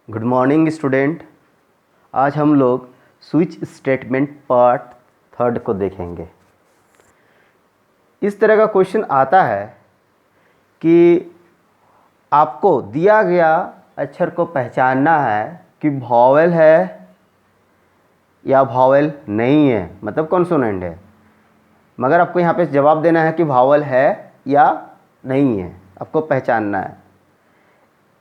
Good morning student. आज हम लोग स्विच स्टेटमेंट पार्ट 3 को देखेंगे। इस तरह का क्वेश्चन आता है कि आपको दिया गया अक्षर को पहचानना है कि वॉवेल है या वॉवेल नहीं है, मतलब कॉन्सोनेंट है, मगर आपको यहाँ पे जवाब देना है कि वॉवेल है या नहीं है। आपको पहचानना है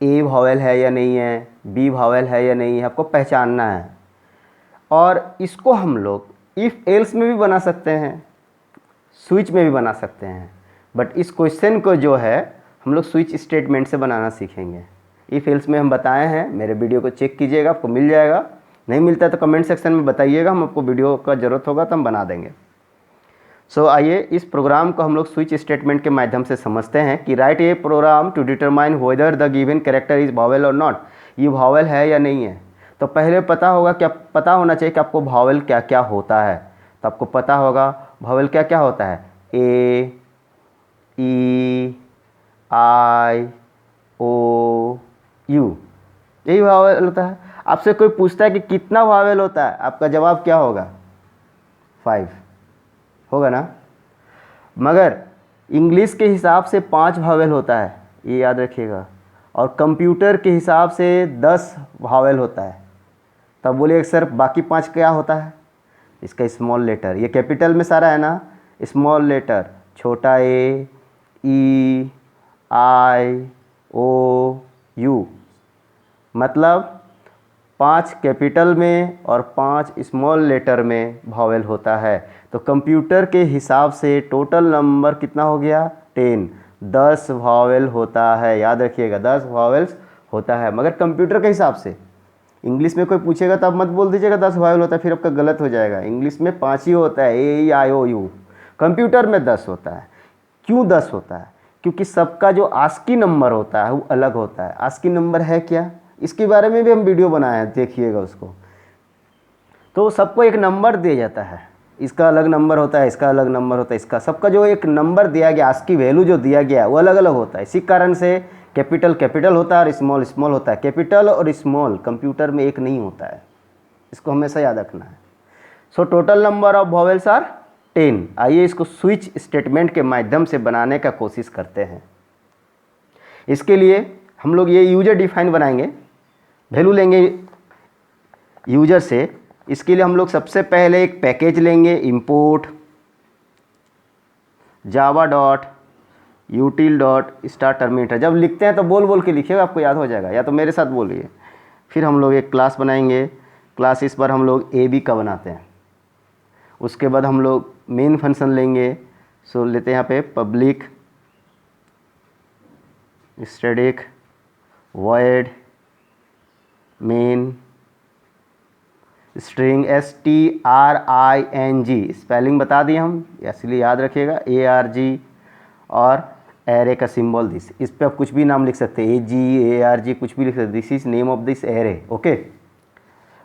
ए वॉवेल है या नहीं है, बी वॉवेल है या नहीं है, आपको पहचानना है। और इसको हम लोग इफ़ एल्स में भी बना सकते हैं, स्विच में भी बना सकते हैं, बट इस क्वेश्चन को जो है हम लोग स्विच स्टेटमेंट से बनाना सीखेंगे। इफ़ एल्स में हम बताए हैं, मेरे वीडियो को चेक कीजिएगा, आपको मिल जाएगा। नहीं मिलता है तो कमेंट सेक्शन में बताइएगा, हम आपको वीडियो का ज़रूरत होगा तो हम बना देंगे। आइए इस प्रोग्राम को हम लोग स्विच स्टेटमेंट के माध्यम से समझते हैं कि write a program to determine whether the given character is vowel और नॉट। ये वॉवेल है या नहीं है। तो पहले पता होगा, क्या पता होना चाहिए कि आपको वॉवेल क्या क्या होता है। तो आपको पता होगा वॉवेल क्या क्या होता है। ए, ई, आई, ओ, यू, यही वॉवेल होता है। आपसे कोई पूछता है कि कितना वॉवेल होता है, आपका जवाब क्या होगा? 5 होगा ना। मगर इंग्लिश के हिसाब से 5 वॉवेल होता है, ये याद रखिएगा। और कंप्यूटर के हिसाब से 10 वॉवेल होता है। तब बोलिए सर बाकी 5 क्या होता है? इसका स्मॉल लेटर, ये कैपिटल में सारा है ना, स्मॉल लेटर, छोटा ए, ई, आई, ओ, यू, मतलब 5 कैपिटल में और 5 स्मॉल लेटर में वॉवेल होता है। तो कंप्यूटर के हिसाब से टोटल नंबर कितना हो गया? 10 वॉवेल होता है। याद रखिएगा 10 वॉवेल्स होता है। मगर कंप्यूटर के हिसाब से, इंग्लिश में कोई पूछेगा तो आप मत बोल दीजिएगा 10 वॉवेल होता है, फिर आपका गलत हो जाएगा। इंग्लिश में 5 ही होता है, ए, ई, आई, ओ, यू। कंप्यूटर में 10 होता है। क्यों 10 होता है? क्योंकि सबका जो आस्की नंबर होता है वो अलग होता है। आस्की नंबर है क्या, इसके बारे में भी हम वीडियो बनाए हैं, देखिएगा उसको। तो सबको एक नंबर दिया जाता है, इसका अलग नंबर होता है, इसका अलग नंबर होता है, इसका सबका जो एक नंबर दिया गया, आस्की वैल्यू जो दिया गया है वो अलग अलग होता है। इसी कारण से कैपिटल कैपिटल होता है और स्मॉल स्मॉल होता है। कैपिटल और स्मॉल कंप्यूटर में एक नहीं होता है, इसको हमेशा याद रखना है। Total number of vowels are 10। आइए इसको स्विच स्टेटमेंट के माध्यम से बनाने का कोशिश करते हैं। इसके लिए हम लोग ये यूजर डिफाइन बनाएंगे, वैल्यू लेंगे यूजर से। इसके लिए हम लोग सबसे पहले एक पैकेज लेंगे, import Java dot यूटिल dot start terminator. जब लिखते हैं तो बोल बोल के लिखिएगा, आपको याद हो जाएगा, या तो मेरे साथ बोलिए। फिर हम लोग एक क्लास बनाएंगे, क्लास इस बार हम लोग ए बी का बनाते हैं। उसके बाद हम लोग मेन फंक्शन लेंगे। लेते हैं यहाँ पे public static void main string string, spelling बता दिए हम, इसलिए याद रखिएगा ARG। और एरे का सिंबल दिस, इस पर आप कुछ भी नाम लिख सकते हैं, AG, ARG, कुछ भी लिख सकते हैं। This is name of this array, okay.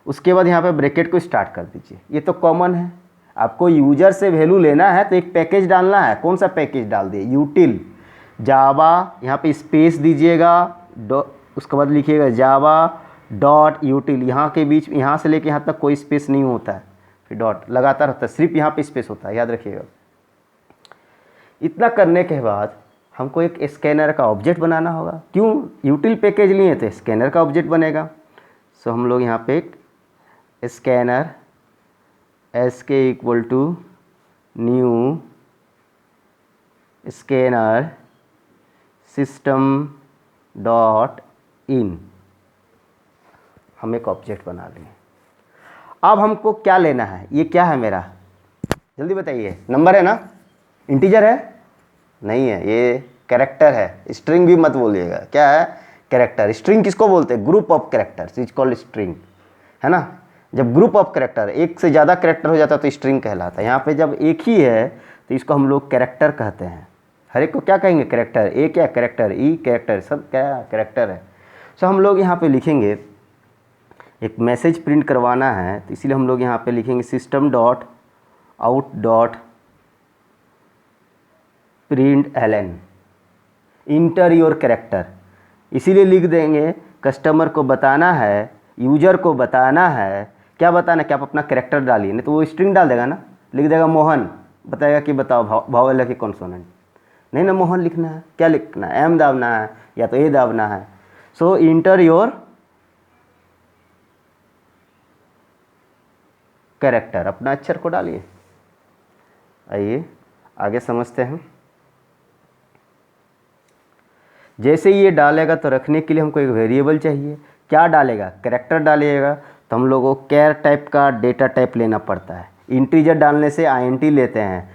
उसके बाद यहाँ पे ब्रैकेट को स्टार्ट कर दीजिए। ये तो कॉमन है। आपको यूजर से वैल्यू लेना है तो एक पैकेज डालना है। कौन सा पैकेज डाल दिए? यूटिल जावा, यहाँ पे स्पेस दीजिएगा, उसके बाद लिखिएगा जावा डॉट यूटिल। यहाँ के बीच, यहाँ से लेके यहाँ तक कोई स्पेस नहीं होता है, फिर डॉट लगातार होता है, सिर्फ यहाँ पे स्पेस होता है, याद रखिएगा। इतना करने के बाद हमको एक स्कैनर का ऑब्जेक्ट बनाना होगा। क्यों? यूटिल पैकेज लिए थे, स्कैनर का ऑब्जेक्ट बनेगा। हम लोग यहाँ पे एक scanner SK equal to new scanner system dot in, हम एक ऑब्जेक्ट बना लें। अब हमको क्या लेना है? ये क्या है मेरा, जल्दी बताइए। नंबर है ना, इंटीजर है? नहीं है, ये कैरेक्टर है। स्ट्रिंग भी मत बोलिएगा, क्या है? कैरेक्टर। स्ट्रिंग किसको बोलते हैं? Group of characters is called string, है ना। जब ग्रुप ऑफ कैरेक्टर, एक से ज़्यादा कैरेक्टर हो जाता है तो स्ट्रिंग कहलाता है। यहाँ पे जब एक ही है तो इसको हम लोग कैरेक्टर कहते हैं। हर एक को क्या कहेंगे? कैरेक्टर। ए क्या? कैरेक्टर। ई कैरेक्टर, सब क्या? कैरेक्टर है। हम लोग यहाँ पे लिखेंगे, एक मैसेज प्रिंट करवाना है तो इसीलिए हम लोग यहाँ पे लिखेंगे system dot out dot print L N enter your character. इसीलिए लिख देंगे कस्टमर को बताना है, यूजर को बताना है, क्या बताना है कि आप अपना कैरेक्टर डालिए, नहीं तो वो स्ट्रिंग डाल देगा ना, लिख देगा मोहन, बताएगा कि बताओ भावल है कि कॉन्सोनेंट। नहीं ना, मोहन लिखना है, क्या लिखना है, एम दाबना है या तो ए दाबना है। सो इंटर योर कैरेक्टर, अपना अक्षर को डालिए। आइए आगे समझते हैं। जैसे ये डालेगा तो रखने के लिए हमको एक वेरिएबल चाहिए। क्या डालेगा, कैरेक्टर डालिएगा, तो हम लोगों को कैर टाइप का डेटा टाइप लेना पड़ता है। इंटीजर डालने से INT लेते हैं,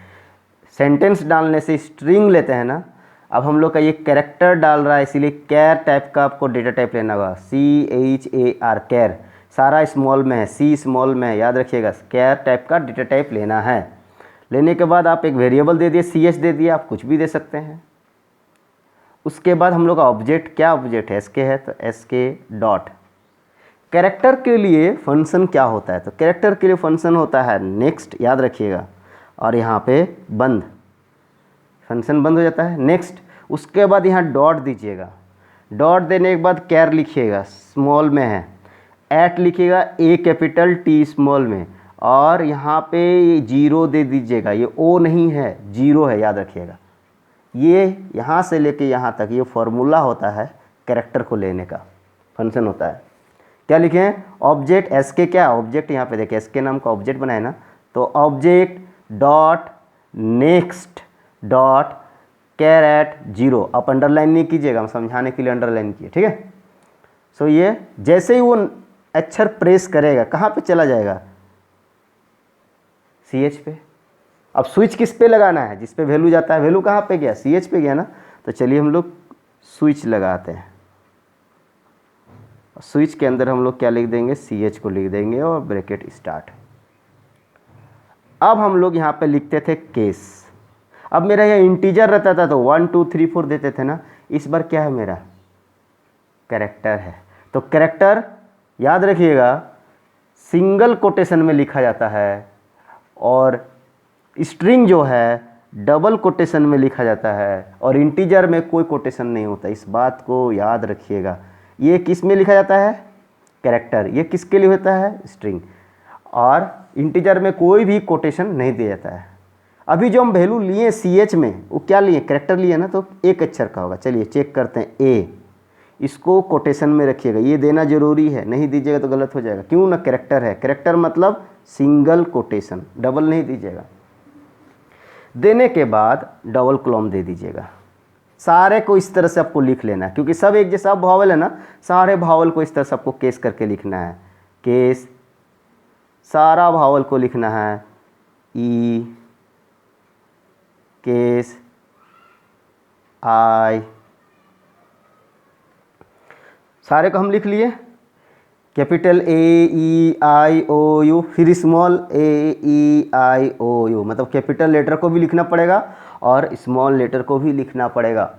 सेंटेंस डालने से स्ट्रिंग लेते हैं ना। अब हम लोग का ये कैरेक्टर डाल रहा है, इसीलिए कैर टाइप का आपको डेटा टाइप लेना होगा। CHAR कैर, सारा स्मॉल में है, C स्मॉल में है, याद रखिएगा। कैर टाइप का डेटा टाइप लेना है। लेने के बाद आप एक वेरिएबल दे दिए, CH दे दिए, आप कुछ भी दे सकते हैं। उसके बाद हम लोग का ऑब्जेक्ट, क्या ऑब्जेक्ट है, SK है, तो SK डॉट। कैरेक्टर के लिए फंक्शन क्या होता है, तो कैरेक्टर के लिए फंक्शन होता है नेक्स्ट, याद रखिएगा, और यहाँ पे बंद, फंक्शन बंद हो जाता है नेक्स्ट। उसके बाद यहाँ डॉट दीजिएगा, डॉट देने के बाद कैर लिखिएगा, स्मॉल में है, एट लिखिएगा, A कैपिटल T स्मॉल में, और यहाँ पे जीरो दे दीजिएगा, ये O नहीं है, जीरो है, याद रखिएगा। ये यहाँ से लेके यहाँ तक ये फॉर्मूला होता है कैरेक्टर को लेने का, फंक्शन होता है। क्या लिखे हैं, ऑब्जेक्ट SK, क्या ऑब्जेक्ट, यहाँ पे देखिए SK नाम का ऑब्जेक्ट बनाए ना, तो object dot next dot char at zero. आप अंडरलाइन नहीं कीजिएगा, हम समझाने के लिए अंडरलाइन किए, ठीक है। सो ये जैसे ही वो अक्षर प्रेस करेगा, कहाँ पे चला जाएगा, CH पे। अब स्विच किस पे लगाना है, जिस पे वैल्यू जाता है, वैल्यू कहाँ पे गया, CH पे गया ना। तो चलिए हम लोग स्विच लगाते हैं। स्विच के अंदर हम लोग क्या लिख देंगे, CH को लिख देंगे और ब्रैकेट स्टार्ट। अब हम लोग यहाँ पे लिखते थे केस। अब मेरा यह इंटीजर रहता था तो 1 2 3 4 देते थे ना, इस बार क्या है, मेरा कैरेक्टर है। तो कैरेक्टर याद रखिएगा सिंगल कोटेशन में लिखा जाता है, और स्ट्रिंग जो है डबल कोटेशन में लिखा जाता है, और इंटीजर में कोई कोटेशन नहीं होता। इस बात को याद रखिएगा। ये किस में लिखा जाता है, कैरेक्टर, ये किसके लिए होता है, स्ट्रिंग, और इंटीजर में कोई भी कोटेशन नहीं दिया जाता है। अभी जो हम वैल्यू लिए CH में, वो क्या लिए, कैरेक्टर लिए ना, तो एक अक्षर का होगा। चलिए चेक करते हैं, A, इसको कोटेशन में रखिएगा, ये देना जरूरी है, नहीं दीजिएगा तो गलत हो जाएगा। क्यों ना, कैरेक्टर है, कैरेक्टर मतलब सिंगल कोटेशन, डबल नहीं दीजिएगा। देने के बाद डबल कॉलम दे दीजिएगा। सारे को इस तरह से आपको लिख लेना है, क्योंकि सब एक जैसा भावल है ना, सारे भावल को इस तरह से आपको केस करके लिखना है। केस, सारा भावल को लिखना है, ई, केस, आई, सारे को हम लिख लिए। कैपिटल AEIOU, फिर स्मॉल AEIOU, मतलब कैपिटल लेटर को भी लिखना पड़ेगा और स्मॉल लेटर को भी लिखना पड़ेगा,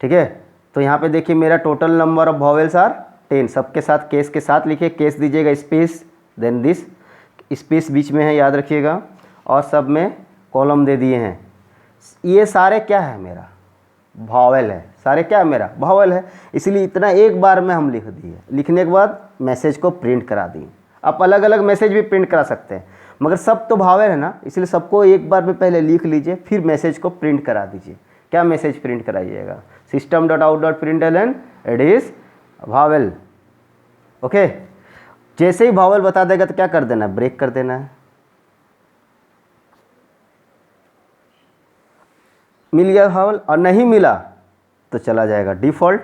ठीक है। तो यहाँ पे देखिए मेरा total number of vowels are 10, सबके साथ केस के साथ लिखिए, केस दीजिएगा स्पेस, देन दिस, स्पेस बीच में है, याद रखिएगा, और सब में कॉलम दे दिए हैं। ये सारे क्या है, मेरा वॉवेल है, सारे क्या है, मेरा वॉवेल है, इसलिए इतना एक बार में हम लिख दिए। लिखने के बाद मैसेज को प्रिंट करा दिए। आप अलग अलग मैसेज भी प्रिंट करा सकते हैं, मगर सब तो वॉवेल है ना, इसलिए सबको एक बार में पहले लिख लीजिए, फिर मैसेज को प्रिंट करा दीजिए। क्या मैसेज प्रिंट कराइएगा, system.out.println it is vowel, okay. जैसे ही वॉवेल बता देगा तो क्या कर देना है, ब्रेक कर देना है। मिल गया वॉवेल, और नहीं मिला तो चला जाएगा डिफ़ॉल्ट।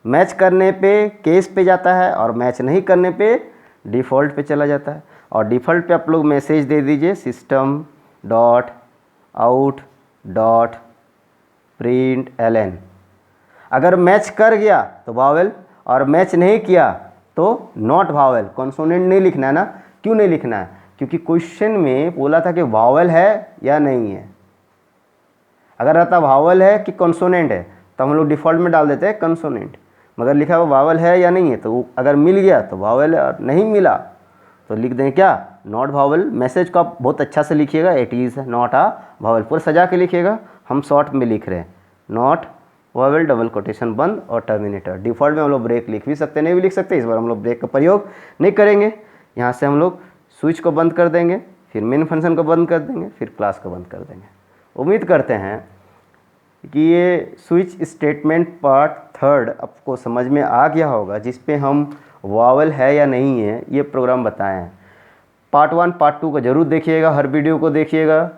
मैच करने पे केस पे जाता है, और मैच नहीं करने पे डिफ़ॉल्ट पे चला जाता है। और डिफ़ॉल्ट पे आप लोग मैसेज दे दीजिए, system.out.println। अगर मैच कर गया तो वॉवेल, और मैच नहीं किया तो नॉट वॉवेल। कॉन्सोनेंट नहीं लिखना है ना, क्यों नहीं लिखना है, क्योंकि क्वेश्चन में बोला था कि वॉवेल है या नहीं है। अगर रहता वॉवेल है कि कॉन्सोनेंट है तो हम लोग डिफ़ॉल्ट में डाल देते हैं कॉन्सोनेंट, मगर लिखा हुआ वॉवेल है या नहीं है, तो अगर मिल गया तो वॉवेल है, और नहीं मिला तो लिख दें क्या, नॉट वॉवेल। मैसेज को आप बहुत अच्छा से लिखिएगा, it is not a vowel, पूरा सजा के लिखिएगा। हम शॉर्ट में लिख रहे हैं, नॉट वॉवेल डबल कोटेशन बंद और टर्मिनेटर। डिफ़ॉल्ट में हम लोग ब्रेक लिख भी सकते, नहीं भी लिख सकते, इस बार हम लोग ब्रेक का प्रयोग नहीं करेंगे। यहाँ से हम लोग स्विच को बंद कर देंगे, फिर मेन फंक्शन को बंद कर देंगे, फिर क्लास को बंद कर देंगे। उम्मीद करते हैं कि ये स्विच स्टेटमेंट पार्ट 3 आपको समझ में आ गया होगा, जिस पे हम वॉवेल है या नहीं है ये प्रोग्राम बताए हैं। पार्ट 1 पार्ट 2 को ज़रूर देखिएगा, हर वीडियो को देखिएगा,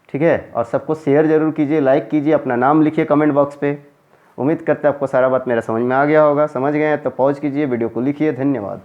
ठीक है। और सबको शेयर ज़रूर कीजिए, लाइक कीजिए, अपना नाम लिखिए कमेंट बॉक्स पे। उम्मीद करते हैं आपको सारा बात मेरा समझ में आ गया होगा। समझ गए हैं तो पॉज कीजिए, वीडियो को लिखिए। धन्यवाद।